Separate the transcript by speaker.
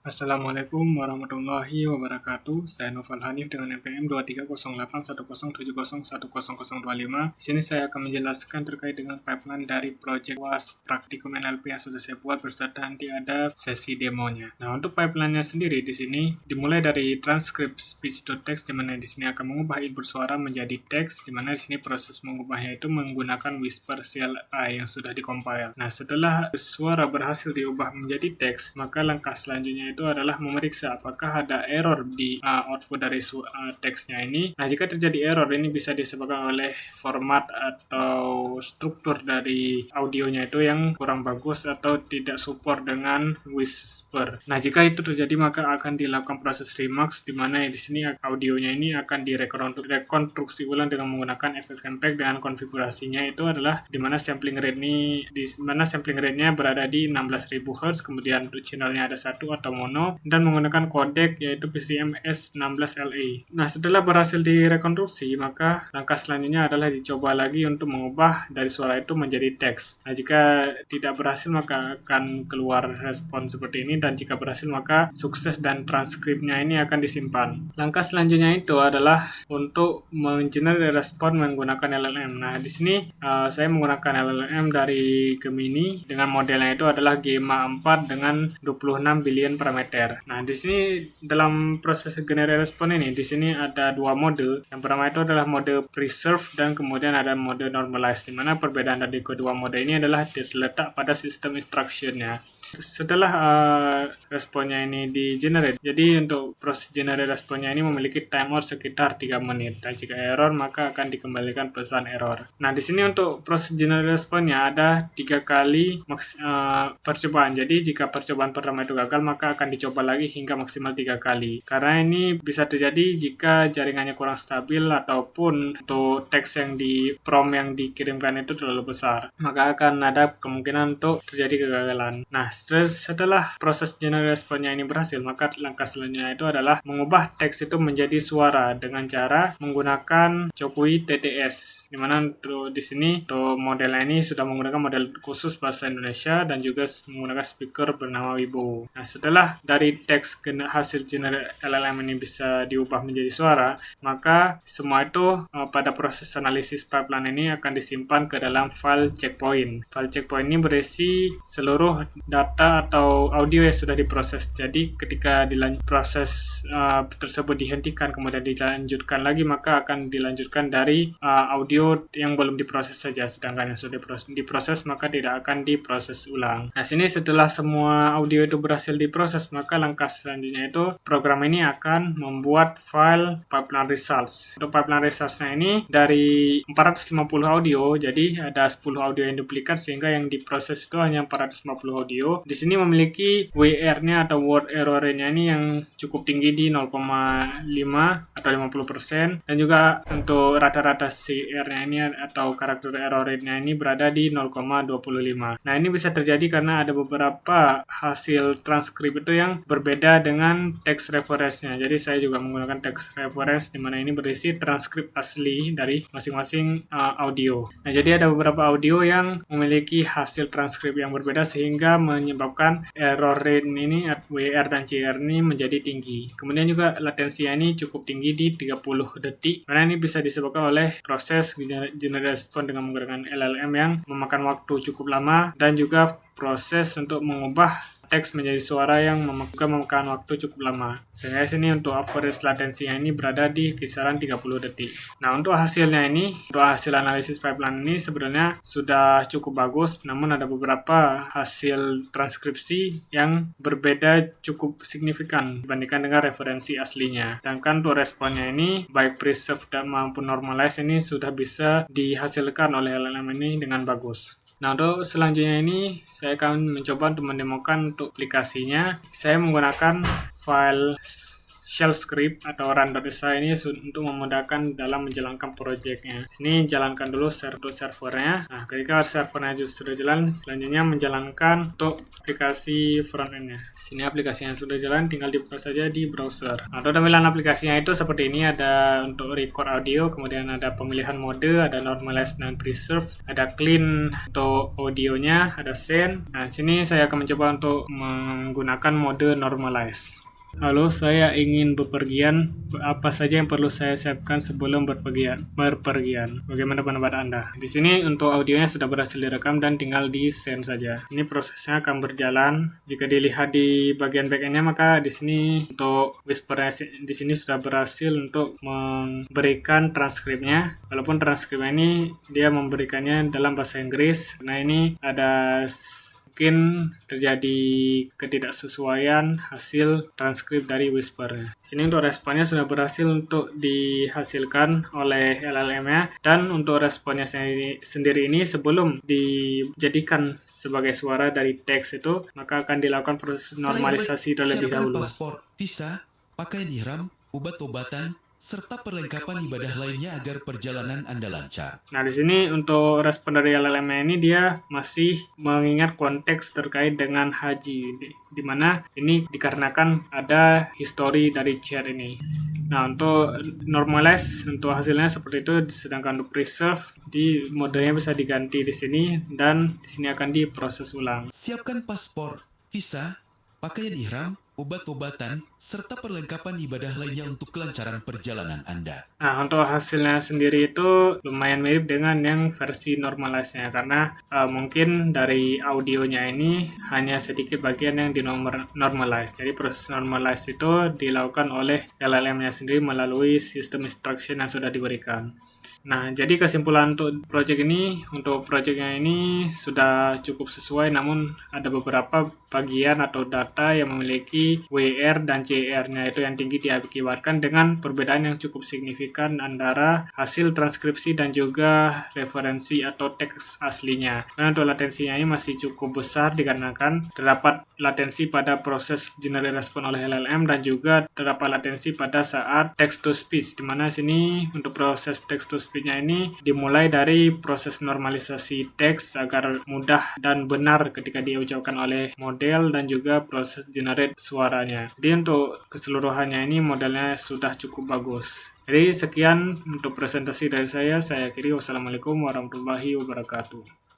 Speaker 1: Assalamualaikum warahmatullahi wabarakatuh. Saya Noval Hanif dengan NPM 2308101001025. Di sini saya akan menjelaskan terkait dengan pipeline dari project UAS Praktikum NLP yang sudah saya buat beserta nanti ada sesi demonya. Nah, untuk pipeline-nya sendiri di sini dimulai dari transkrip speech-to-text, di mana di sini akan mengubah input suara menjadi teks, di mana di sini proses mengubahnya itu menggunakan Whisper CLI yang sudah dikompil. Nah, setelah suara berhasil diubah menjadi teks, maka langkah selanjutnya itu adalah memeriksa apakah ada error di output dari teksnya ini. Nah, jika terjadi error, ini bisa disebabkan oleh format atau struktur dari audionya itu yang kurang bagus atau tidak support dengan Whisper. Nah, jika itu terjadi, maka akan dilakukan proses remix, di mana di sini audionya ini akan direkonstruksi ulang dengan menggunakan FFmpeg dengan konfigurasinya itu adalah di mana sampling rate-nya berada di 16.000 Hz, kemudian untuk channelnya ada satu atau mono, dan menggunakan kodek yaitu PCM-S16LE. Nah, setelah berhasil direkonstruksi, maka langkah selanjutnya adalah dicoba lagi untuk mengubah dari suara itu menjadi teks. Nah, jika tidak berhasil, maka akan keluar respon seperti ini, dan jika berhasil, maka sukses dan transkripnya ini akan disimpan. Langkah selanjutnya itu adalah untuk mengenerate respon menggunakan LLM. Nah, di sini saya menggunakan LLM dari Gemini dengan modelnya itu adalah Gemma 4 dengan 26 billion parameter. Nah, di sini dalam proses generate respon ini, di sini ada dua mode. Yang pertama itu adalah mode preserve dan kemudian ada mode normalize, di mana perbedaan dari kedua mode ini adalah terletak pada sistem instruction-nya. Setelah responnya ini di-generate, jadi untuk proses generate responnya ini memiliki timer sekitar 3 menit, dan jika error maka akan dikembalikan pesan error. Nah, di sini untuk proses generate responnya ada 3 kali percobaan. Jadi jika percobaan pertama itu gagal, maka akan dicoba lagi hingga maksimal 3 kali. Karena ini bisa terjadi jika jaringannya kurang stabil ataupun untuk teks yang di prompt yang dikirimkan itu terlalu besar, maka akan ada kemungkinan untuk terjadi kegagalan. Nah, setelah proses generate responnya ini berhasil, maka langkah selanjutnya itu adalah mengubah teks itu menjadi suara dengan cara menggunakan Cokui TTS. Dimana untuk di sini untuk modelnya ini sudah menggunakan model khusus bahasa Indonesia dan juga menggunakan speaker bernama Wibo. Nah, setelah dari teks hasil generate LLM ini bisa diubah menjadi suara, maka semua itu pada proses analisis pipeline ini akan disimpan ke dalam file checkpoint. File checkpoint ini berisi seluruh data atau audio yang sudah diproses. Jadi ketika proses tersebut dihentikan kemudian dilanjutkan lagi, maka akan dilanjutkan dari audio yang belum diproses saja, sedangkan yang sudah diproses maka tidak akan diproses ulang. Nah, sini setelah semua audio itu berhasil diproses, maka langkah selanjutnya itu program ini akan membuat file pipeline results. Untuk pipeline results-nya ini dari 450 audio, jadi ada 10 audio yang duplikat sehingga yang diproses itu hanya 450 audio. Di sini memiliki WR-nya atau word error rate-nya ini yang cukup tinggi di 0,5 atau 50%, dan juga untuk rata-rata CR-nya ini atau karakter error rate-nya ini berada di 0,25. Nah, ini bisa terjadi karena ada beberapa hasil transkrip itu yang berbeda dengan text reference-nya. Jadi saya juga menggunakan text reference di mana ini berisi transkrip asli dari masing-masing audio. Nah, jadi ada beberapa audio yang memiliki hasil transkrip yang berbeda sehingga menyebabkan error rate ini WR dan CR ini menjadi tinggi. Kemudian juga latensinya ini cukup tinggi di 30 detik, karena ini bisa disebabkan oleh proses generate respon dengan menggunakan LLM yang memakan waktu cukup lama, dan juga proses untuk mengubah teks menjadi suara yang memakan waktu cukup lama. Sehingga sini untuk average latensinya ini berada di kisaran 30 detik. Nah, untuk hasilnya ini, untuk hasil analisis pipeline ini sebenarnya sudah cukup bagus, namun ada beberapa hasil transkripsi yang berbeda cukup signifikan dibandingkan dengan referensi aslinya. Sedangkan untuk responnya ini, baik preserve dan maupun normalize ini sudah bisa dihasilkan oleh LLM ini dengan bagus. Nah, untuk selanjutnya ini saya akan mencoba untuk mendemokan untuk aplikasinya. Saya menggunakan file shell script atau run.sh ini untuk memudahkan dalam menjalankan projectnya. Sini jalankan dulu untuk servernya. Nah, ketika servernya sudah jalan, selanjutnya menjalankan untuk aplikasi front-end-nya. Sini aplikasinya sudah jalan, tinggal dibuka saja di browser. Nah, untuk tampilan aplikasinya itu seperti ini, ada untuk record audio, kemudian ada pemilihan mode, ada normalize dan preserve, ada clean untuk audionya, ada send. Nah, sini saya akan mencoba untuk menggunakan mode normalize. Lalu saya ingin bepergian, apa saja yang perlu saya siapkan sebelum berpergian? Bagaimana pendapat Anda? Di sini untuk audionya sudah berhasil direkam dan tinggal di send saja. Ini prosesnya akan berjalan. Jika dilihat di bagian backend-nya, maka di sini untuk Whisper di sini sudah berhasil untuk memberikan transkripnya. Walaupun transkripnya ini dia memberikannya dalam bahasa Inggris. Nah, ini ada mungkin terjadi ketidaksesuaian hasil transkrip dari Whisper. Sini untuk responnya sudah berhasil untuk dihasilkan oleh LLM-nya, dan untuk responnya sendiri ini sebelum dijadikan sebagai suara dari teks itu, maka akan dilakukan proses normalisasi terlebih dahulu.
Speaker 2: Paspor, visa, pakaian ihram, obat-obatan, serta perlengkapan ibadah lainnya agar perjalanan Anda lancar.
Speaker 1: Nah, di sini untuk respon dari LLM ini dia masih mengingat konteks terkait dengan haji, di mana ini dikarenakan ada history dari chat ini. Nah, untuk normalize untuk hasilnya seperti itu, sedangkan untuk preserve di modenya bisa diganti di sini dan di sini akan diproses ulang.
Speaker 2: Siapkan paspor, visa, pakaian ihram, obat-obatan, serta perlengkapan ibadah lainnya untuk kelancaran perjalanan Anda.
Speaker 1: Nah, untuk hasilnya sendiri itu lumayan mirip dengan yang versi normalize-nya, karena mungkin dari audionya ini hanya sedikit bagian yang di normalize. Jadi proses normalize itu dilakukan oleh LLM-nya sendiri melalui sistem instruction yang sudah diberikan. Nah, jadi kesimpulan untuk projectnya ini sudah cukup sesuai, namun ada beberapa bagian atau data yang memiliki WR dan CR-nya itu yang tinggi diakibatkan dengan perbedaan yang cukup signifikan antara hasil transkripsi dan juga referensi atau teks aslinya. Dan untuk latensinya ini masih cukup besar dikarenakan terdapat latensi pada proses generate respon oleh LLM dan juga terdapat latensi pada saat text to speech, di mana sini untuk proses text to speech-nya ini dimulai dari proses normalisasi teks agar mudah dan benar ketika diucapkan oleh model dan juga proses generate suaranya. Jadi untuk keseluruhannya ini modelnya sudah cukup bagus. Jadi sekian untuk presentasi dari saya. Saya akhiri. Wassalamualaikum warahmatullahi wabarakatuh.